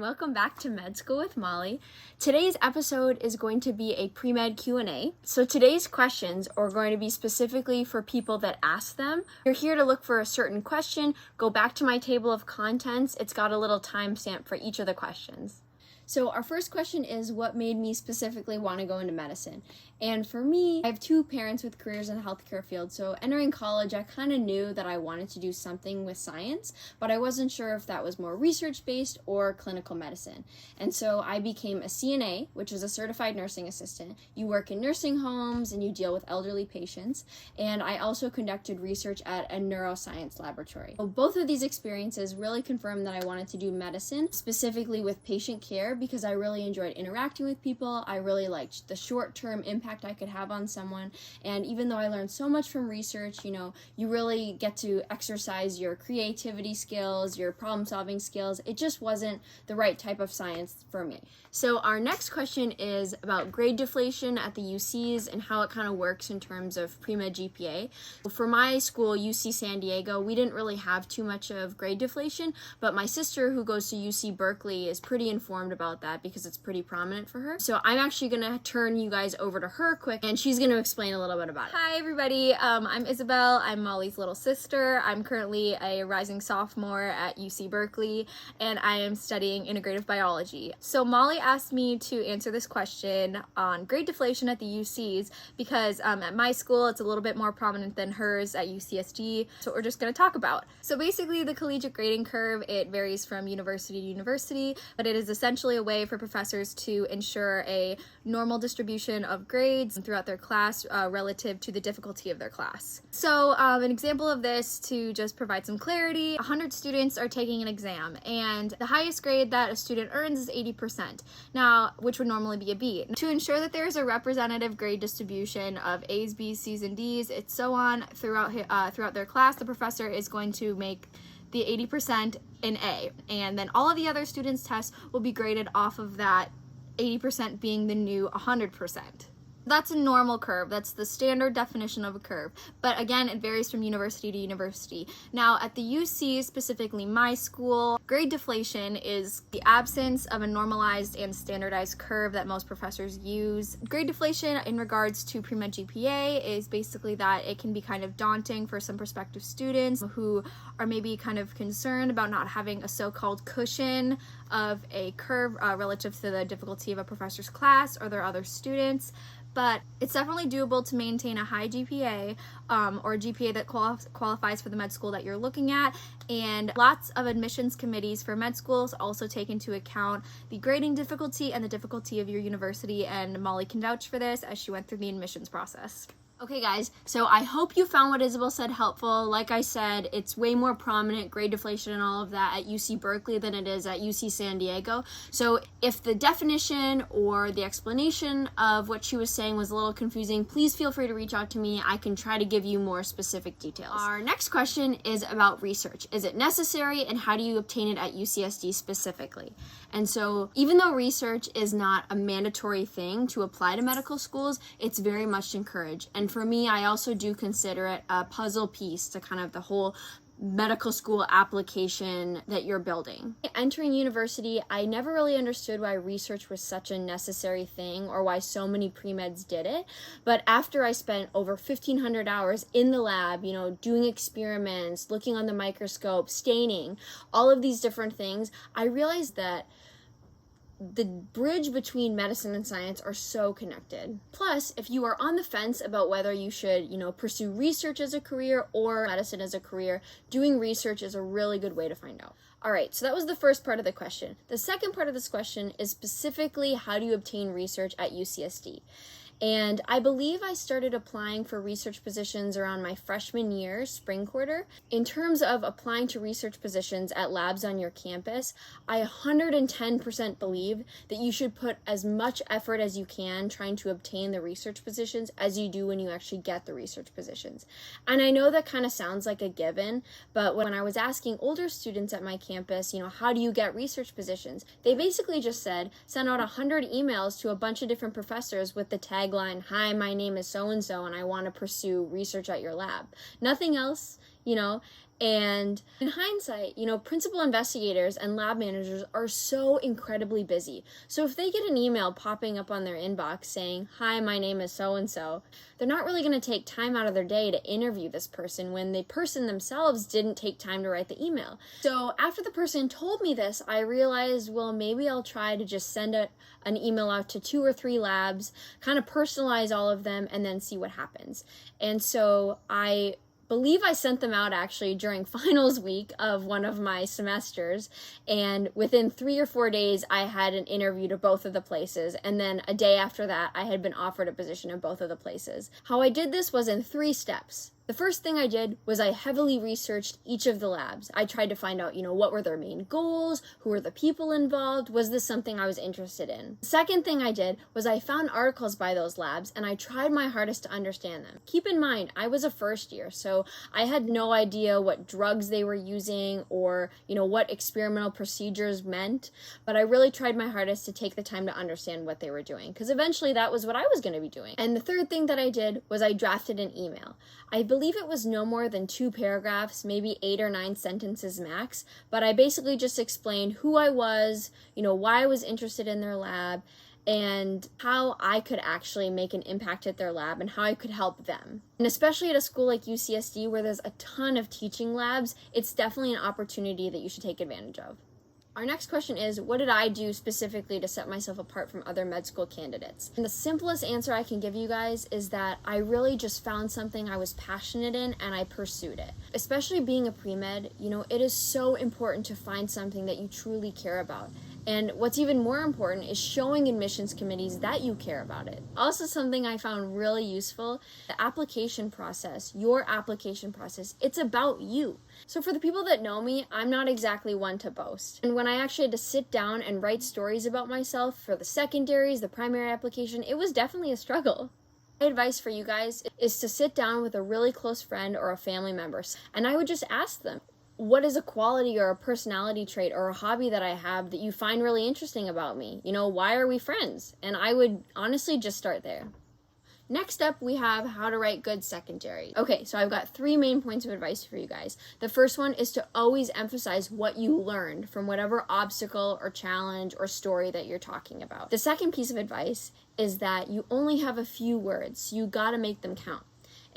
welcome back to Med School with Molly. Today's episode is going to be a pre-med Q&A. So today's questions are going to be specifically for people that ask them. You're here to look for a certain question, go back to my table of contents. It's got a little timestamp for each of the questions. So our first question is, what made me specifically want to go into medicine? And for me, I have two parents with careers in the healthcare field, so entering college, I kind of knew that I wanted to do something with science, but I wasn't sure if that was more research-based or clinical medicine. And so I became a CNA, which is a certified nursing assistant. You work in nursing homes and you deal with elderly patients, and I also conducted research at a neuroscience laboratory. So both of these experiences really confirmed that I wanted to do medicine, specifically with patient care, because I really enjoyed interacting with people. I really liked the short-term impact I could have on someone, and even though I learned so much from research, you really get to exercise your creativity skills, your problem-solving skills. It just wasn't the right type of science for me. So our next question is about grade deflation at the UCs and how it kind of works in terms of pre-med GPA. For my school, UC San Diego, we didn't really have too much of grade deflation, but my sister, who goes to UC Berkeley, is pretty informed about that because it's pretty prominent for her. So I'm actually going to turn you guys over to her quick, and she's going to explain a little bit about it. Hi everybody, I'm Isabel. I'm Molly's little sister. I'm currently a rising sophomore at UC Berkeley, and I am studying integrative biology. So Molly asked me to answer this question on grade deflation at the UCs because at my school it's a little bit more prominent than hers at UCSD, so we're just going to talk about. So basically the collegiate grading curve, it varies from university to university, but it is essentially a way for professors to ensure a normal distribution of grades throughout their class relative to the difficulty of their class. So an example of this, to just provide some clarity, 100 students are taking an exam, and the highest grade that a student earns is 80%, now, which would normally be a B. To ensure that there is a representative grade distribution of A's, B's, C's, and D's, it's so on throughout their class, the professor is going to make the 80% an A, and then all of the other students' tests will be graded off of that 80% being the new 100%. That's a normal curve. That's the standard definition of a curve. But again, it varies from university to university. Now, at the UC, specifically my school, grade deflation is the absence of a normalized and standardized curve that most professors use. Grade deflation in regards to pre-med GPA is basically that it can be kind of daunting for some prospective students who are maybe kind of concerned about not having a so-called cushion of a curve relative to the difficulty of a professor's class or their other students. But it's definitely doable to maintain a high GPA or a GPA that qualifies for the med school that you're looking at. And lots of admissions committees for med schools also take into account the grading difficulty and the difficulty of your university, and Molly can vouch for this as she went through the admissions process. Okay guys, so I hope you found what Isabel said helpful. Like I said, it's way more prominent, grade deflation and all of that, at UC Berkeley than it is at UC San Diego. So if the definition or the explanation of what she was saying was a little confusing, please feel free to reach out to me. I can try to give you more specific details. Our next question is about research. Is it necessary, and how do you obtain it at UCSD specifically? And so even though research is not a mandatory thing to apply to medical schools, it's very much encouraged. And for me, I also do consider it a puzzle piece to kind of the whole medical school application that you're building. Entering university, I never really understood why research was such a necessary thing or why so many pre-meds did it. But after I spent over 1,500 hours in the lab, doing experiments, looking on the microscope, staining, all of these different things, I realized that the bridge between medicine and science are so connected. Plus, if you are on the fence about whether you should, pursue research as a career or medicine as a career, doing research is a really good way to find out. All right, so that was the first part of the question. The second part of this question is specifically, how do you obtain research at UCSD? And I believe I started applying for research positions around my freshman year, spring quarter. In terms of applying to research positions at labs on your campus, I 110% believe that you should put as much effort as you can trying to obtain the research positions as you do when you actually get the research positions. And I know that kind of sounds like a given, but when I was asking older students at my campus, how do you get research positions? They basically just said, send out 100 emails to a bunch of different professors with the tagline, "Hi, my name is so-and-so and I want to pursue research at your lab." Nothing else, And in hindsight, principal investigators and lab managers are so incredibly busy. So if they get an email popping up on their inbox saying, "Hi, my name is so-and-so," they're not really going to take time out of their day to interview this person when the person themselves didn't take time to write the email. So after the person told me this, I realized, well, maybe I'll try to just send an email out to 2 or 3 labs, kind of personalize all of them, and then see what happens. And so I believe I sent them out actually during finals week of one of my semesters, and within 3 or 4 days I had an interview to both of the places, and then a day after that I had been offered a position in both of the places. How I did this was in 3 steps. The first thing I did was I heavily researched each of the labs. I tried to find out, what were their main goals, who were the people involved, was this something I was interested in? The second thing I did was I found articles by those labs and I tried my hardest to understand them. Keep in mind, I was a first year, so I had no idea what drugs they were using or, what experimental procedures meant, but I really tried my hardest to take the time to understand what they were doing, because eventually that was what I was going to be doing. And the third thing that I did was I drafted an email. I believe it was no more than 2 paragraphs, maybe 8 or 9 sentences max, but I basically just explained who I was, why I was interested in their lab, and how I could actually make an impact at their lab and how I could help them. And especially at a school like UCSD where there's a ton of teaching labs, it's definitely an opportunity that you should take advantage of. Our next question is, what did I do specifically to set myself apart from other med school candidates? And the simplest answer I can give you guys is that I really just found something I was passionate in and I pursued it. Especially being a pre-med, it is so important to find something that you truly care about. And what's even more important is showing admissions committees that you care about it. Also, something I found really useful, the application process, your application process, it's about you. So for the people that know me, I'm not exactly one to boast. And when I actually had to sit down and write stories about myself for the secondaries, the primary application, it was definitely a struggle. My advice for you guys is to sit down with a really close friend or a family member, and I would just ask them, what is a quality or a personality trait or a hobby that I have that you find really interesting about me? Why are we friends? And I would honestly just start there. Next up, we have how to write good secondaries. Okay, so I've got 3 main points of advice for you guys. The first one is to always emphasize what you learned from whatever obstacle or challenge or story that you're talking about. The second piece of advice is that you only have a few words, so you gotta make them count.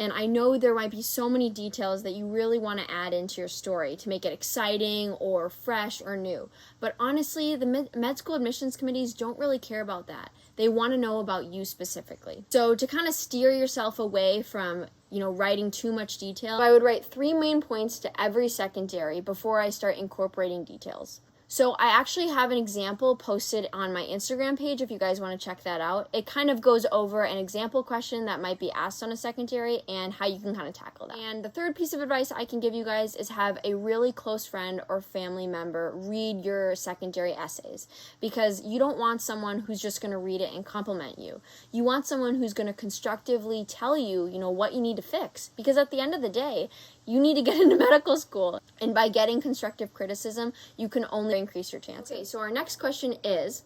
And I know there might be so many details that you really want to add into your story to make it exciting or fresh or new. But honestly, the med school admissions committees don't really care about that. They want to know about you specifically. So to kind of steer yourself away from, writing too much detail, I would write 3 main points to every secondary before I start incorporating details. So I actually have an example posted on my Instagram page if you guys want to check that out. It kind of goes over an example question that might be asked on a secondary and how you can kind of tackle that. And the third piece of advice I can give you guys is have a really close friend or family member read your secondary essays, because you don't want someone who's just going to read it and compliment you. You want someone who's going to constructively tell you, what you need to fix, because at the end of the day, you need to get into medical school. And by getting constructive criticism, you can only increase your chances. Okay, so our next question is,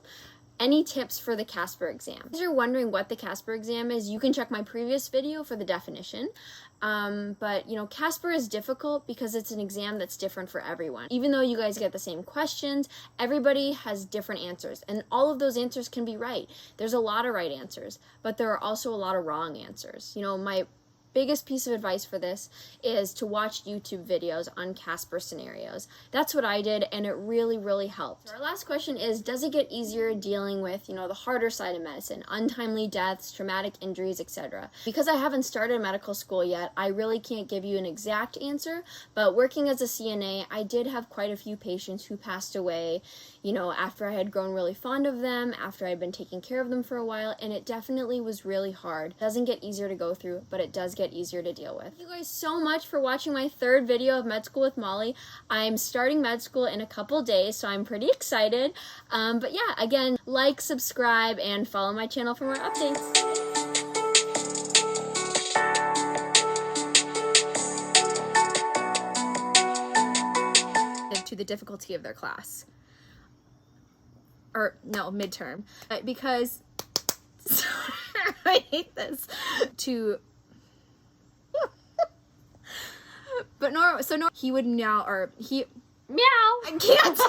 any tips for the CASPer exam? If you're wondering what the CASPer exam is, you can check my previous video for the definition. But CASPer is difficult because it's an exam that's different for everyone. Even though you guys get the same questions, everybody has different answers, and all of those answers can be right. There's a lot of right answers, but there are also a lot of wrong answers. My biggest piece of advice for this is to watch YouTube videos on CASPer scenarios. That's what I did, and it really, really helped. So our last question is, does it get easier dealing with, the harder side of medicine, untimely deaths, traumatic injuries, etc.? Because I haven't started medical school yet, I really can't give you an exact answer, but working as a CNA, I did have quite a few patients who passed away, after I had grown really fond of them, after I'd been taking care of them for a while, and it definitely was really hard. It doesn't get easier to go through, but it does get easier to deal with. Thank you guys so much for watching my 3rd video of Med School with Molly. I'm starting med school in a couple days, so I'm pretty excited. But yeah, again, like, subscribe, and follow my channel for more updates. To the difficulty of their class. Or, no, midterm. Because, I hate this. But But he would meow, or he... Meow. I can't.